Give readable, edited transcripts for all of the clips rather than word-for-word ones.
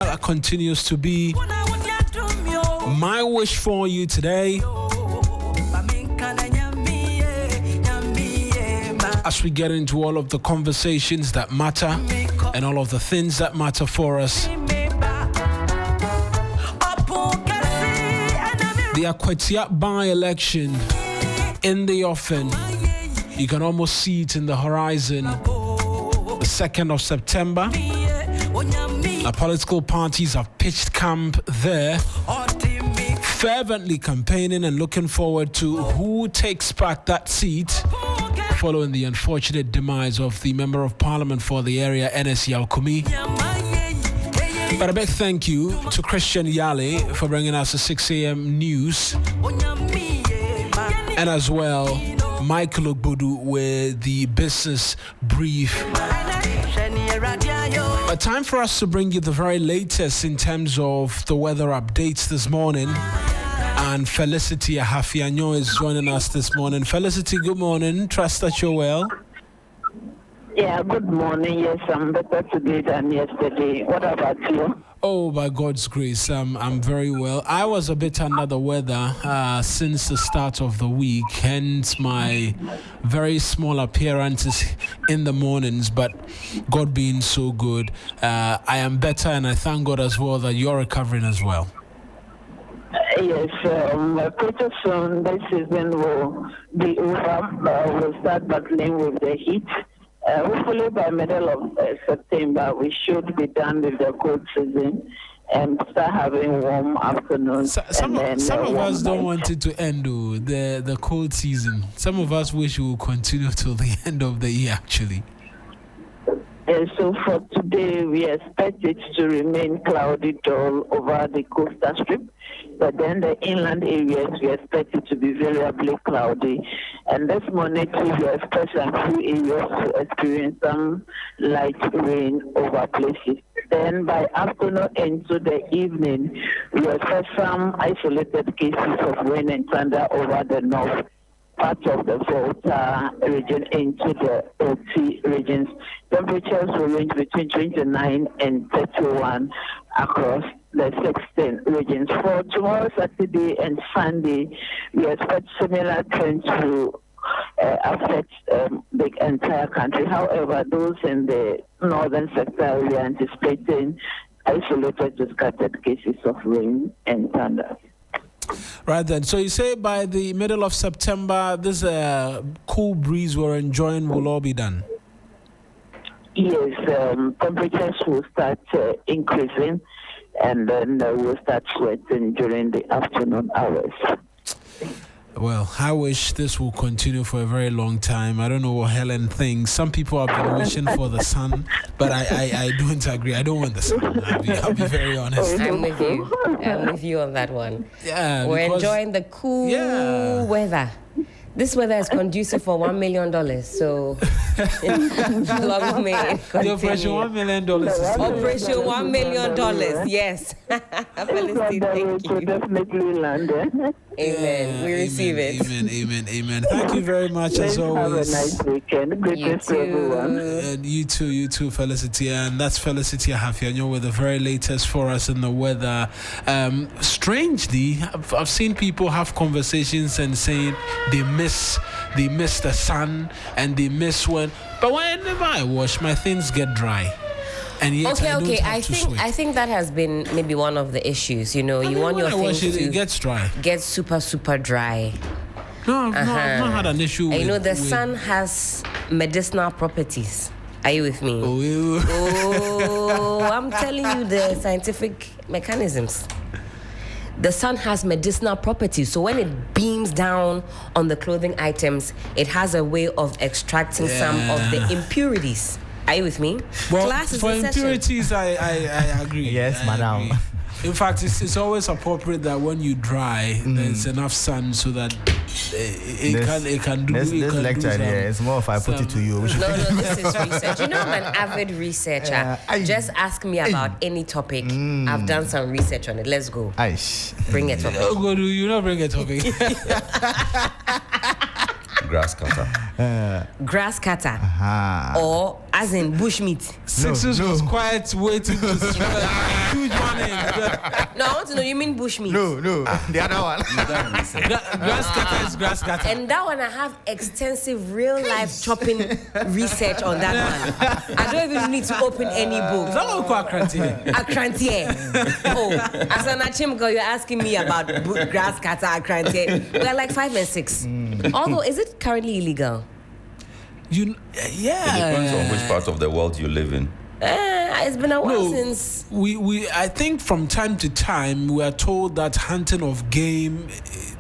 That continues to be my wish for you today. As we get into all of the conversations that matter and all of the things that matter for us. The Akwetia by-election in the offing. You can almost see it in the horizon. The 2nd of September. The political parties have pitched camp there, fervently campaigning and looking forward to who takes back that seat following the unfortunate demise of the Member of Parliament for the area, NSC Alkumi. But a big thank you to Christian Yale for bringing us the 6 a.m. news. And as well, Michael Ogbodu with the business brief. But time for us to bring you the very latest in terms of the weather updates this morning. And Felicity Ahafianyo is joining us this morning. Felicity, good morning. Trust that you're well. Yeah, good morning. Yes, I'm better today than yesterday. What about you? Oh, by God's grace, I'm very well. I was a bit under the weather since the start of the week, hence my very small appearances in the mornings, but God being so good, I am better, and I thank God as well that you're recovering as well. Yes, pretty soon this season will be over. We'll start battling with the heat. Hopefully by middle of September, we should be done with the cold season and start having warm afternoons. Some of us don't want it to end, the cold season. Some of us wish it will continue till the end of the year, actually. And so for today, we expect it to remain cloudy dull over the coastal strip. But then the inland areas, we expect it to be variably cloudy. And this morning, too, we expect some few areas to experience some light rain over places. Then by afternoon into the evening, we expect some isolated cases of rain and thunder over the north part of the Volta region into the OT regions. Temperatures will range between 29 and 31 across the 16 regions. For tomorrow, Saturday and Sunday, we expect similar trends to affect the entire country. However, those in the northern sector, we are anticipating isolated to scattered cases of rain and thunder. Right then. So you say by the middle of September, this cool breeze we're enjoying will all be done? Yes, temperatures will start increasing, and then we'll start sweating during the afternoon hours. Well, I wish this will continue for a very long time. I don't know what Helen thinks. Some people have been wishing for the sun, but I don't agree. I don't want the sun. I'll be very honest. I'm with you. I'm with you on that one. Yeah, we're enjoying the cool weather. This weather is conducive for $1 million, so long may it continue. The Operation $1 million. Operation $1 million, yes. Felicity, thank you. Definitely land. Amen. We receive it. Amen. Thank you very much as always. Have a nice weekend. Greetings to everyone. You too, Felicity. And that's Felicity Ahafianyo with the very latest for us in the weather. Strangely, I've seen people have conversations and saying they miss the sun and they miss when. But whenever I wash, my things get dry. And yet I think that has been maybe one of the issues. You know, you want your things it gets dry. Get super dry. No, I've not had an issue with. You know, the sun has medicinal properties. Are you with me? Oh, I'm telling you the scientific mechanisms. The sun has medicinal properties, so when it beams down on the clothing items, it has a way of extracting some of the impurities. Are you with me? Well, for impurities, I agree. Yes, madam. In fact, it's always appropriate that when you dry, there's enough sun so that it can do. This lecture here is more if I put it to you. No, this is research. You know, I'm an avid researcher. Just ask me about any topic. I've done some research on it. Let's go. Bring a topic. Oh, God, you not bring a topic. Grass cutter. Grass cutter. Or as in bushmeat. Sixtus was quiet, waiting to strike. Huge No, I want to know. You mean bushmeat? No, the other one. Grass cutter is grass cutter. And that one, I have extensive real life chopping research on that one. I don't even need to open any book. That one called Akrantie. Oh, as an Achim girl, you're asking me about grass cutter, Akrantie. We are like 5 and 6. Although, is it currently illegal? Yeah. It depends on which part of the world you live in. It's been a while since. I think from time to time we are told that hunting of game,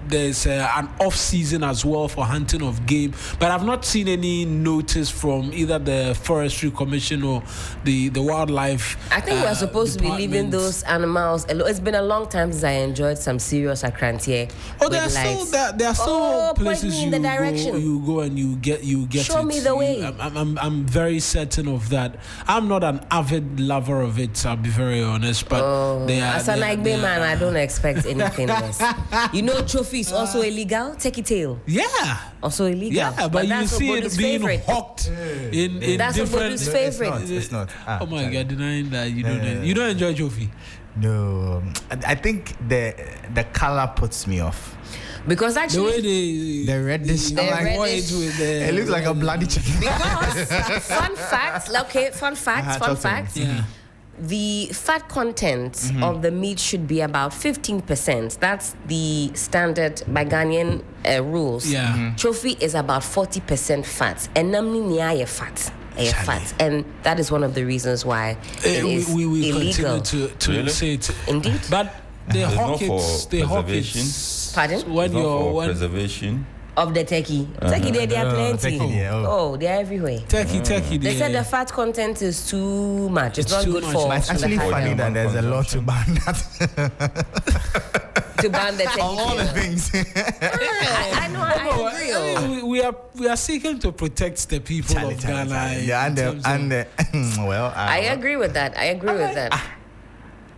there's an off season as well for hunting of game, but I've not seen any notice from either the Forestry Commission or the wildlife. I think we're supposed to be leaving those animals alone. It's been a long time since I enjoyed some serious Akrantie. Oh, there are still places in the direction. You go and you get Show me the way. I'm very certain of that. I'm not an avid lover of it, I'll be very honest, but as an Egbeta man, I don't expect anything less. You know, trophy is also illegal. Take it tail. Yeah. Also illegal. Yeah, but you see Ogbodu's it being favorite. hawked in That's different. Ogbodu's favorite. It's not. Oh my God, denying that you don't enjoy trophy. No, I think the color puts me off. Because The actually, way The reddish. It looks like a bloody chicken. because fun fact. Talk to me. yeah. The fat content of the meat should be about 15%. That's the standard by Ghanaian rules. Yeah. Trophy is about 40% fat. And namni niya fat. Fat. And that is one of the reasons why it is we illegal. continue to Really? say it. Indeed. But they It's hawk not for they hawk preservation. Pardon? when It's not you're for preservation. Of the turkey. Turkey, they are plenty. turkey, yeah, Oh, they are everywhere. turkey. They said the fat content is too much. It's not too good much. for But it's actually the funny heart. that there's a law to ban that. To ban the turkey. Of all the things. I know, I agree. I mean, we are seeking to protect the people of Ghana. Yeah, well, I agree with that.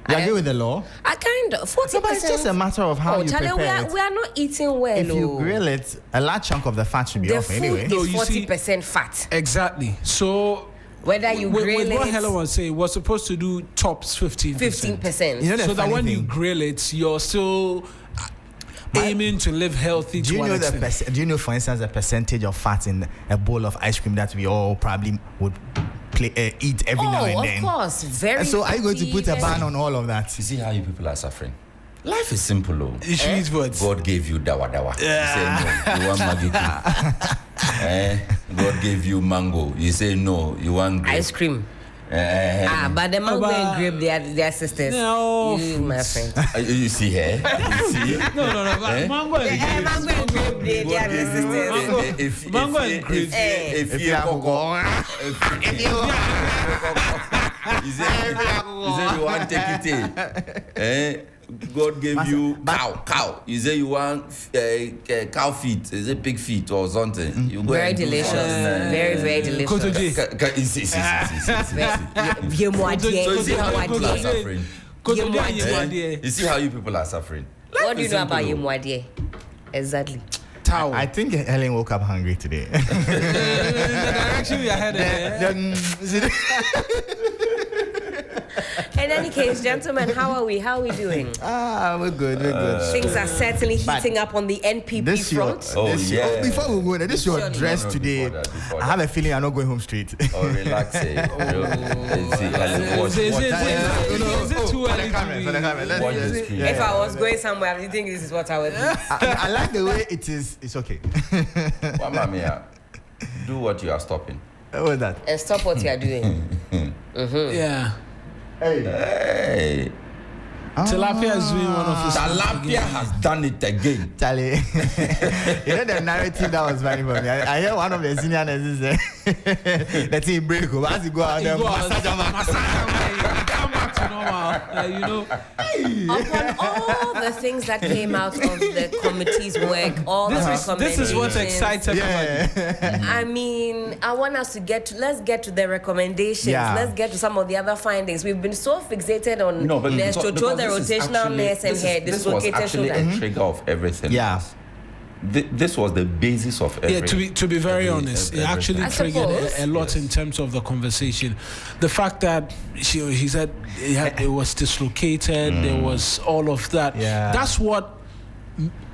You agree with the law? I kind of 40%. No, but it's just a matter of how you Charlie, prepare it. we are not eating well. If you grill it, a large chunk of the fat should be the off food anyway. No, is you see- 40% fat. Exactly. So Whether you grill with what it, Helen was saying, we're supposed to do tops 15%. 15%. You know the So that funny when you thing? grill it, you're still aiming to live healthy. Do you know do you know, for instance, the percentage of fat in a bowl of ice cream that we all probably would eat every now and then? Of course. Very. And so are you going to put a ban on all of that? You see how you people are suffering? Life is simple, though. You should eat what? God gave you dawa. You say no, you want Maggi. God gave you mango. You say no, you want grape. Ice cream. But the mango and grape, they are sisters. No, you, my friend. You see here? You see? No. Mango and grapes. Mango and grape, they are the sisters. Mango and grapes. If you you say you want take it. God gave you cow. You say you want cow feet. Is it pig feet or something? You go Very and do delicious. something. Very, very delicious. Kotoji. So you see how you people are Kotoji. suffering. Kotoji. You see how you people are suffering. What do you know Simple, about though. Yemwadie? Exactly. Towel. I think Helen woke up hungry today. The direction we are headed. In any case, gentlemen, how are we? How are we doing? We're good. Things are certainly heating up on the NPP This front. before we go there, this your Surely. dress No, today. before that. I have a feeling I'm not going home straight. Oh, relax. Is it too early to Watch the screen. If I was going somewhere, do you think this is what I would do? I like the way it is. It's okay. Do what you are stopping. What's that? And stop what you are doing. Yeah. Hey, Tilapia is doing one of his. Appiah has done it again. Charlie, you know the narrative that was funny for me. I hear one of the senior nurses say, "Let's see break. As you go out there, massage Come back to normal. You know. Upon all the things that came out of the committee's work, all the recommendations. This is what excites everybody. I mean, I want us to let's get to the recommendations. Yeah. Let's get to some of the other findings. We've been so fixated on the because rotational nurse and her this was dislocated actually shoulder. a trigger of everything. Yeah. this was the basis of every. To be very honest, it actually triggered a lot in terms of the conversation. The fact that he said it was dislocated, there was all of that. Yeah. That's what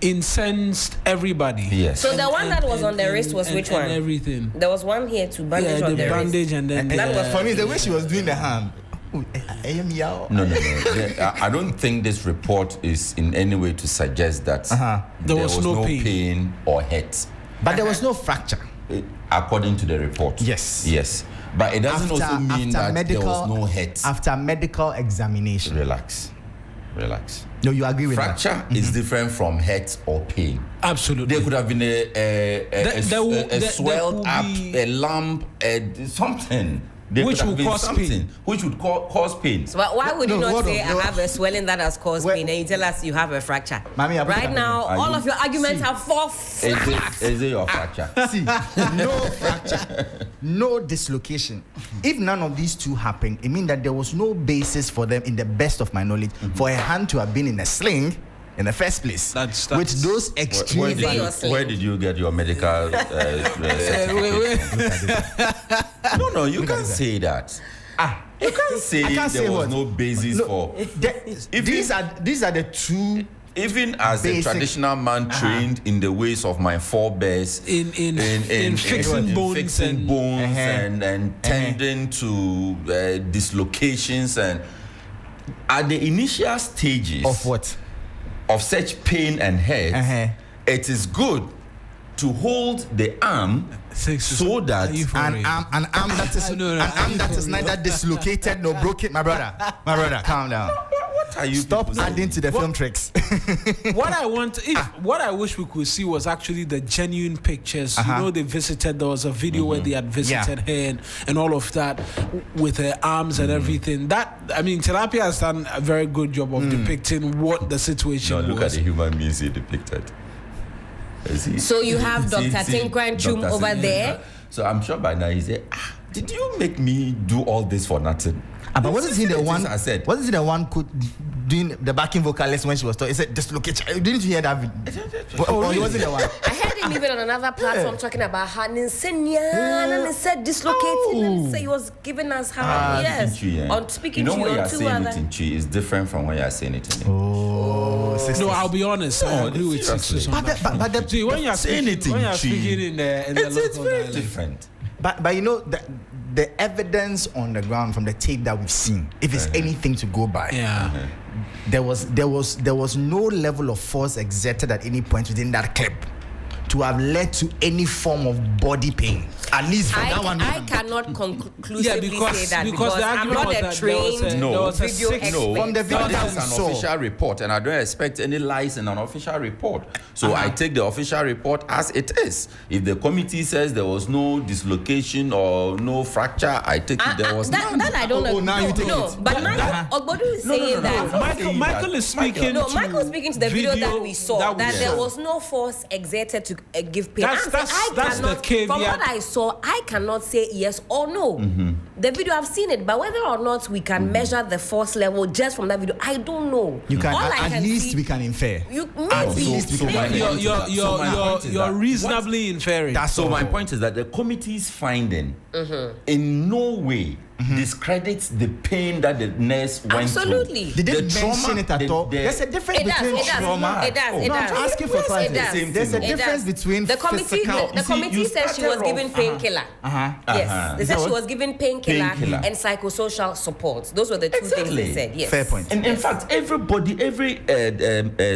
incensed everybody. Yes. So the one that was on the wrist was which one? And everything. There was one here to bandage on the wrist. bandage and then that was for me the way she was doing the hand. No. I don't think this report is in any way to suggest that there was no pain or hurt. But there was no fracture. According to the report. Yes. But it doesn't also mean that there was no hurt. After medical examination. Relax. No, you agree with fracture that? Is different from hurt or pain. Absolutely. There could have been a swelled up, a lump, something. Which would cause pain. Which would cause pain. So why would you not say I have a swelling that has caused pain and you tell us you have a fracture? Mommy, right now, all of your arguments are false. Is it your fracture? See, no fracture, no dislocation. If none of these two happened, it means that there was no basis for them, in the best of my knowledge, for a hand to have been in a sling in the first place. That's with those extreme. Where did you get your medical certificate? No, you can't say that. You can't say there was no basis for. These are the two. Even as a traditional man trained in the ways of my forebears, in fixing bones and tending to dislocations, and at the initial stages of what? Of such pain and hurt, it is good to hold the arm so that an arm that is neither dislocated nor broken. My brother, calm down. What are you? Stop adding to the film tricks. What I wish we could see was actually the genuine pictures. They visited. There was a video where they had visited her and all of that with her arms and everything. Tilapia has done a very good job of depicting what the situation was. Look at the human beings he depicted. So you have Dr. Tinkran Chum over there. So I'm sure by now he said, did you make me do all this for nothing? But wasn't he the one? Wasn't he the one doing the backing vocalist when she was talking? He said dislocation. Didn't you hear that? He wasn't the one. I heard him even on another platform talking about her and he said dislocating. And he was giving us how on speaking to you. When you are saying it in Chi is different from when you are saying it in English. No, I'll be honest. I agree with Sixtus. But when you are saying it in Chi, it's very different. But the evidence on the ground from the tape that we've seen, if it's anything to go by, there was no level of force exerted at any point within that clip to have led to any form of body pain. At least for that one. I cannot conclusively say that because I'm not a trained video expert. From the video that is an official report, and I don't expect any lies in an official report. So I take the official report as it is. If the committee says there was no dislocation or no fracture, I take it there was none. That I don't agree. Now you take it. But Ogbodu is saying that. Michael is speaking. Michael is speaking to the video that we saw. That there was no force exerted to give pain. That's the caveat. From what I saw, I cannot say yes or no. The video, I've seen it, but whether or not we can measure the force level just from that video, I don't know. You can. At least we can infer. You're reasonably inferring. So my point is that the committee's finding in no way discredits the pain that the nurse went through. Absolutely. They didn't mention it at all. There's a difference between trauma. It does. I'm asking for clarity. There's a difference between the committee. The committee said she was given painkiller. Yes, they said she was given painkiller and psychosocial support. Those were the two things they said. Yes. Fair point. And in fact, every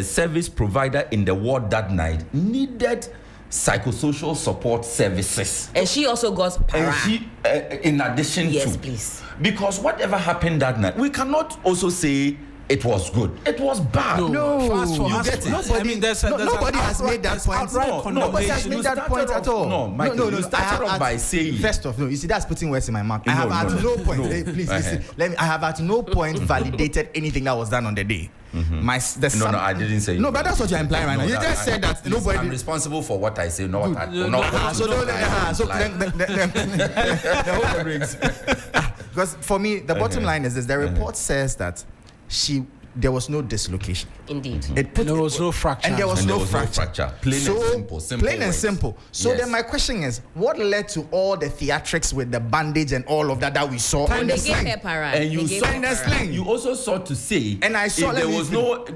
service provider in the ward that night needed psychosocial support services. And she also got para. In addition to. Yes, please. Because whatever happened that night, we cannot also say it was good. It was bad. No. You get it. Nobody has made that point. Nobody has made that point at all. No, Michael, you started off by saying. First off, you see, that's putting words in my mouth. I have at no point. Please listen. I have at no point validated anything that was done on the day. I didn't say. No, but that's what you're implying right now. You just said that nobody. I'm responsible for what I say, not what because for me, the bottom line is this: the report says that she there was no dislocation. Indeed. There was no fracture. And there was no fracture. Plain and simple. Plain and simple. So then my question is, what led to all the theatrics with the bandage and all of that we saw? And they gave her para. And you saw in the sling. You also saw to say, and I saw if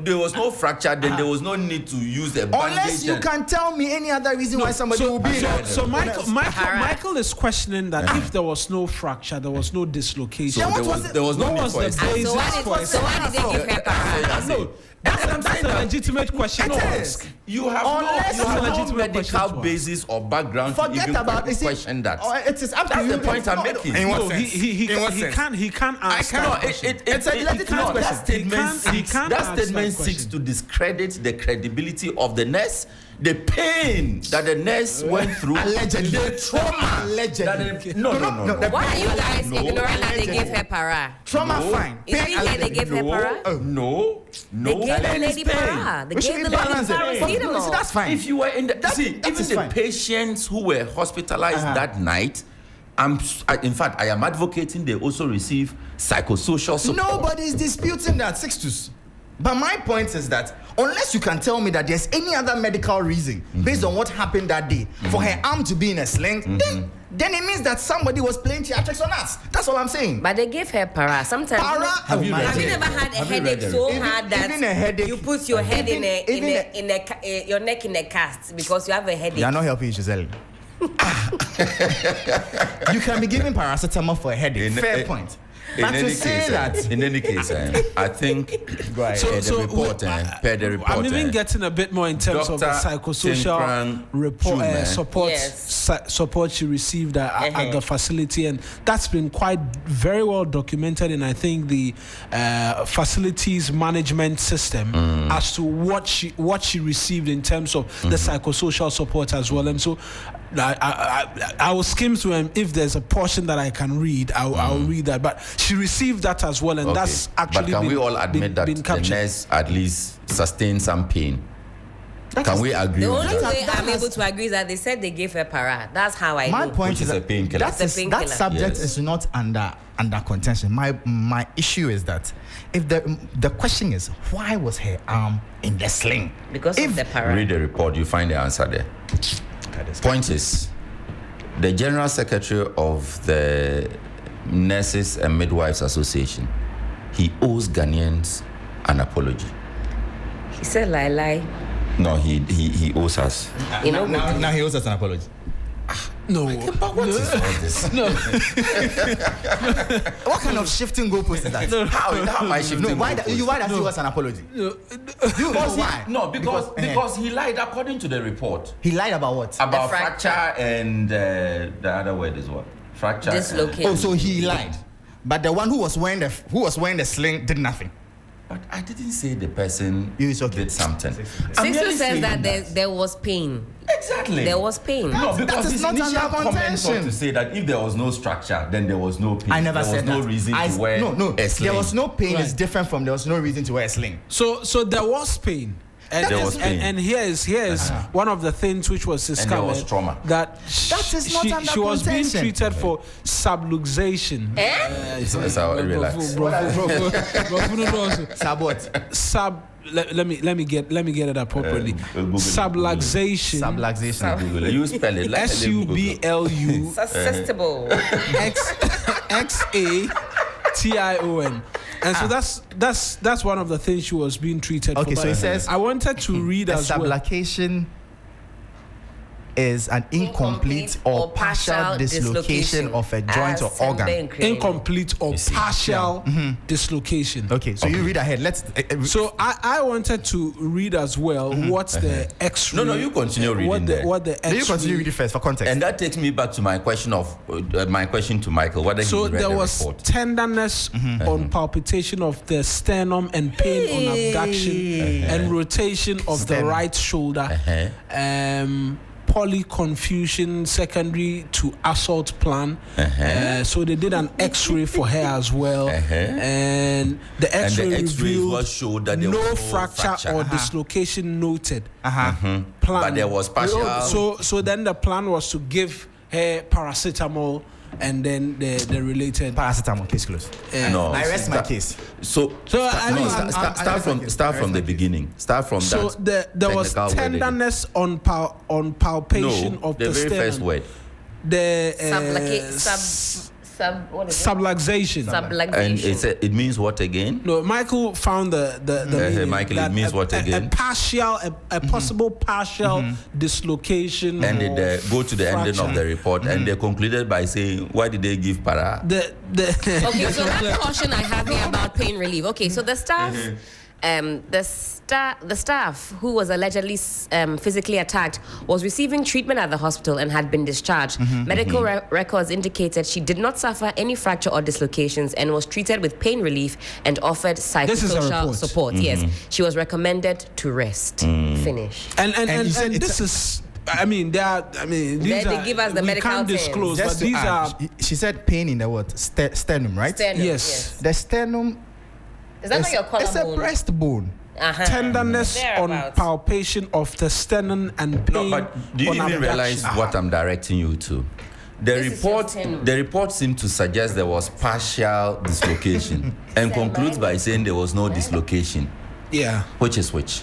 there was no fracture, then there was no need to use the bandage. Unless you can tell me any other reason why somebody will be. So Michael is questioning that if there was no fracture, there was no dislocation. So there was no need for it. So why did they give her para? No, that's a legitimate question to ask. You have no medical basis or background to even question that. It is up to That's you. the point I'm making. No, he can't answer. No, it's a legitimate question. That statement seeks to discredit the credibility of the nurse, the pain that the nurse went through, allegedly, the trauma. Allegedly. No. Why are you guys ignoring that they gave her para? Trauma, fine. Is it here they gave her para? No. They gave the lady para. They gave the lady paracetamol. That's fine. If you were in the even the patients who were hospitalized that night, in fact, I am advocating they also receive psychosocial support. Nobody is disputing that, Sixtus. But my point is that unless you can tell me that there's any other medical reason based on what happened that day for her arm to be in a sling, then it means that somebody was playing theatrics on us. That's all I'm saying. But they gave her para. Sometimes have you never had a headache so hard that you put your head your neck in a cast because you have a headache? You're not helping, Giselle. You can be giving paracetamol for a headache. Fair point. In any case, I think the report. I'm even getting a bit more in terms of the psychosocial support she received at the facility, and that's been quite very well documented in, I think, the facilities management system as to what she received in terms of the psychosocial support as well. And so I will skim through, and if there's a portion that I can read, I'll read that. But she received that as well, and that's actually. But can we all admit that the nurse at least sustained some pain? Can we agree? The only way I'm able to agree is that they said they gave her para. That's how I know. My point is a painkiller. That subject is not under contention. My issue is that if the question is why was her arm in the sling? Because of the para. Read the report, you find the answer there. Point is, the General Secretary of the Nurses and Midwives Association, he owes Ghanaians an apology. He said lie. No, he owes us. Now he owes us an apology. No. But what is all this? No. What kind of shifting goalpost is that? How am I shifting? No, why does he owe us an apology? Why? No, because he lied according to the report. He lied about what? About fracture and the other word is what? Fracture. Dislocation. Oh, so he lied. But the one who was wearing the sling did nothing. But I didn't say the person did something. Sixtus says that there was pain. Exactly. There was pain. No, because that is his not initial under comments were to say that if there was no structure, then there was no pain. I never said that. There was no reason to wear a sling. There was no pain. It's different from there was no reason to wear a sling. So there was pain. And here's one of the things which was discovered. And there was trauma. That is not under she was being contention. treated for subluxation. That's how I realized. Let me get it appropriately. Subluxation. Subluxation. You spell it like SUBLU. Susceptible. XATION. And so that's one of the things she was being treated for. Okay, so it says I wanted to read as well. Subluxation is an incomplete or partial dislocation of a joint or organ. Incomplete or partial dislocation. Okay, so you read ahead. So I wanted to read as well what's the X-ray. No, you continue reading what the X-ray. You continue reading first for context. And that takes me back to my question to Michael. Whether he read there the was report. tenderness on palpitation of the sternum and pain on abduction and rotation of the right shoulder. Polyconfusion secondary to assault plan. So they did an X-ray for her as well, and the X-ray revealed showed that there no was fracture or dislocation noted. Plan, but there was partial. So then the plan was to give her paracetamol and then the related paracetamol case closed. No, I rest my case. So start from the beginning. Start from so that. So there was tenderness on palpation of the very first word. The subluxation. And it means what again? No, Michael found the meaning. Michael, it means what again? A possible partial dislocation. And they go to the ending of the report, and they concluded by saying, why did they give para? Okay, so that caution I have here about pain relief. Okay, so the staff, the staff who was allegedly physically attacked was receiving treatment at the hospital and had been discharged. Medical records indicated she did not suffer any fracture or dislocations and was treated with pain relief and offered psychosocial support. Yes, she was recommended to rest. Finish. And this is. They give us the medical can't disclose, but these are. She said pain in the what? Sternum, right? Sternum, yes. The sternum. Is that not your collarbone? It's a breastbone. Tenderness on palpation of the sternum and pain. No, but do you even realize what I'm directing you to? The report seemed to suggest there was partial dislocation and concludes by saying there was no dislocation. Yeah. Which is which?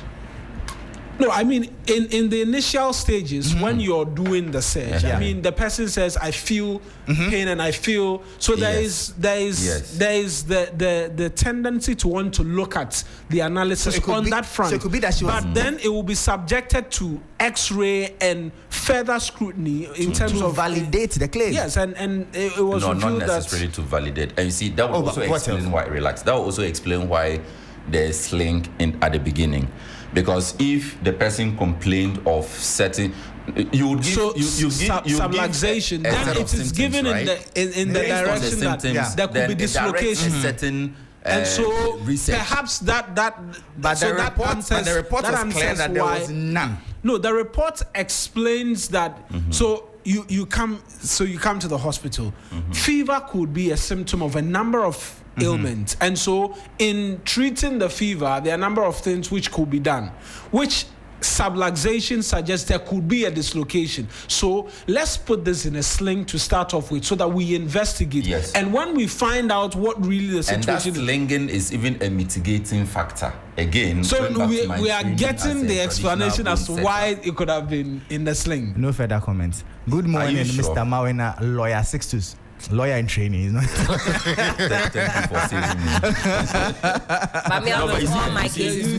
No, in the initial stages when you're doing the search, the person says, "I feel pain and I feel." So there is the tendency to want to look at the analysis on that front. So it could be that she was. But then it will be subjected to X-ray and further scrutiny in terms of validate the claim. Yes, and it was not necessarily to validate. And you see, that will also explain why. Relax. That will also explain why there's link at the beginning. Because if the person complained of certain, you would give subluxation, then it is given right? in the direction that there could be dislocation. Certain and so research. Perhaps that the report was clear that there was none. No, the report explains that. So you come to the hospital. Fever could be a symptom of a number of ailments, and so in treating the fever, there are a number of things which could be done, which subluxation suggests there could be a dislocation. So let's put this in a sling to start off with so that we investigate. Yes. And when we find out what really the situation is. And that slinging is even a mitigating factor. Again, so we are getting the explanation as to why it could have been in the sling. No further comments. Good morning, Mr. Mawuena, lawyer Sixtus. Lawyer in training, is not. Thank you for saving me.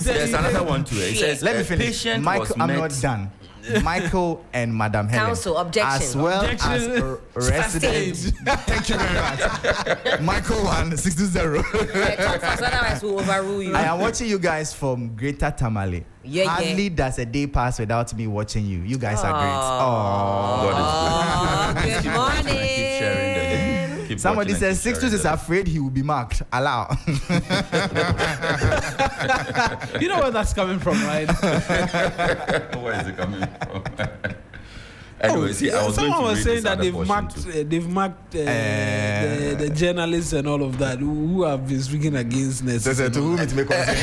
There's another one too. It says, let me finish. Michael, I'm not done. Michael and Madam Helen. Counsel, objection. As well as residents. Thank you very much. Michael 160. Otherwise we'll overrule you. I am watching you guys from Greater Tamale. Hardly does a day pass without me watching you. You guys are great. God is good. Good morning. Somebody says Sixtus is afraid he will be marked. Allow. You know where that's coming from, right? Where is it coming from? Anyway, someone was saying that they've marked the journalists and all of that who have been speaking against Ness. To whom it may concern.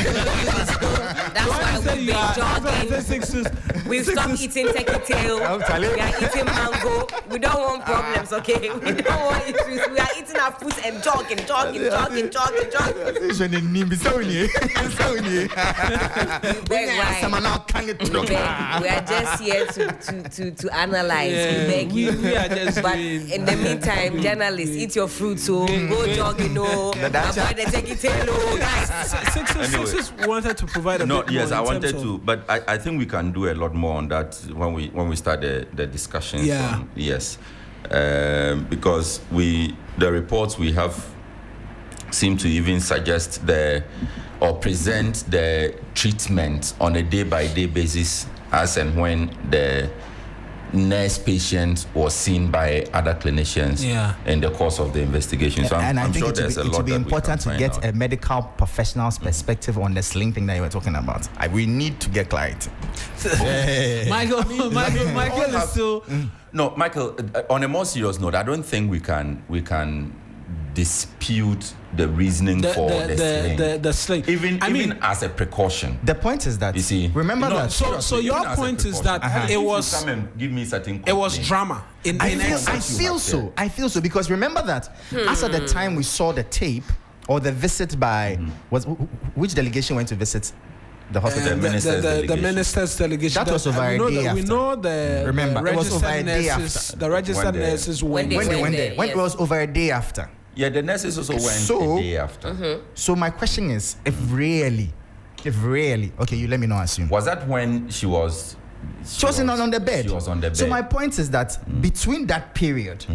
That's why we've been jogging. We've stopped eating turkey tail. We are eating mango. We don't want problems, okay? We don't want issues. We are eating our fruits and jogging. We are just here to analyze. We beg you. We are just but in the meantime, journalists, eat your fruits, go jogging, avoid the turkey tail, guys. Sixtus wanted to provide a bit more. Yes, I wanted to, but I think we can do a lot more on that when we start the discussion. Yeah. Yes. Because the reports we have seem to even suggest or present the treatment on a day-by-day basis as and when the nurse patient was seen by other clinicians in the course of the investigation. So I'm I think sure there's a lot it would be that important to get a medical professional's perspective on the sling thing that you were talking about. We need to get clarity. Michael is still... No, Michael, on a more serious note, I don't think we can dispute the reasoning for the sling. Even as a precaution. The point is that, you see, remember that. So your point is that it was. Come and give me certain. It was drama. I feel so because remember that as at the time we saw the tape or the visit by which delegation went to visit the hospital? The minister's delegation. That was over a day after. We know the it was over a day after. The registered nurses went there. When it was over a day after. Yeah, the nurses also went a day after. So my question is, if really, okay, you let me know. Assume. Was that when she was? She was on the bed. She was on the bed. So my point is that between that period,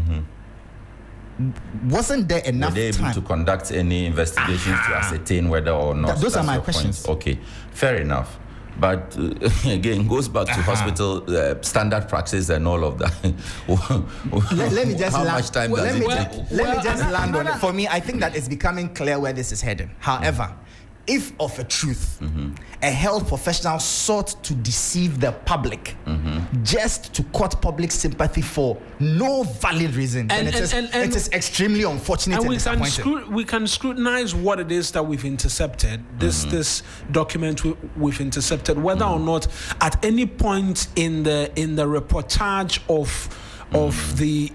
wasn't there enough Were they able time to conduct any investigations to ascertain whether or not? Those are my questions. Point. Okay, fair enough. But again, goes back to hospital standard practice and all of that. let me just how much time does it take? Let me just land on it. For me, I think that it's becoming clear where this is heading. However, if of a truth, a health professional sought to deceive the public just to court public sympathy for no valid reason, then it is extremely unfortunate and disappointing. We can scrutinize what it is that we've intercepted, this document we've intercepted, whether or not at any point in the reportage of the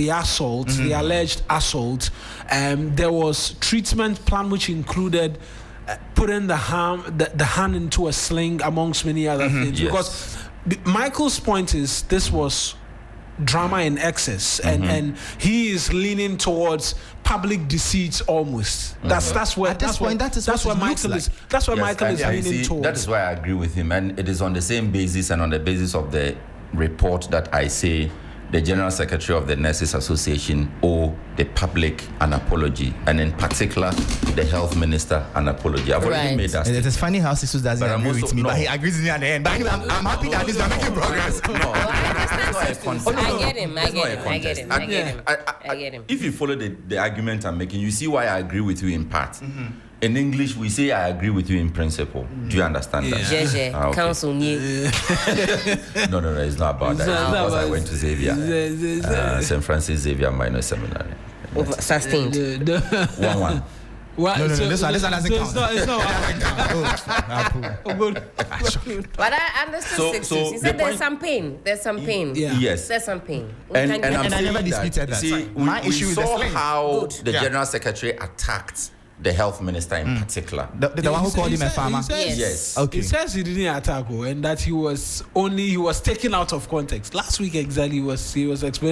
assault, the alleged assault, there was treatment plan which included putting the hand into a sling amongst many other things. Yes. Because Michael's point is this was drama in excess, and he is leaning towards public deceit almost. That's where Michael is leaning towards. That is why I agree with him, and it is on the same basis and on the basis of the report that I say the General Secretary of the Nurses Association owe the public an apology, and in particular, the Health Minister an apology. I've already made that. It is funny how Sixtus doesn't agree with me, but he agrees with me at the end. But I'm happy that this is making progress. I get him. If you follow the argument I'm making, you see why I agree with you in part. In English, we say I agree with you in principle. Do you understand that? Okay. Council No, it's not about that. Because I went to Xavier, St. Francis Xavier Minor Seminary. Sustained. 1-1. Well, no, this one doesn't count. It's not. But I understood Sixtus. He said there's some pain. Yeah. Yes. There's some pain. And I never disputed that. See, my issue we is the saw sling. how the General Secretary attacked the Health Minister in particular. The one who called him a farmer? Yes. Okay. He says he didn't attack her, and that he was taken out of context. Last week exactly he was explaining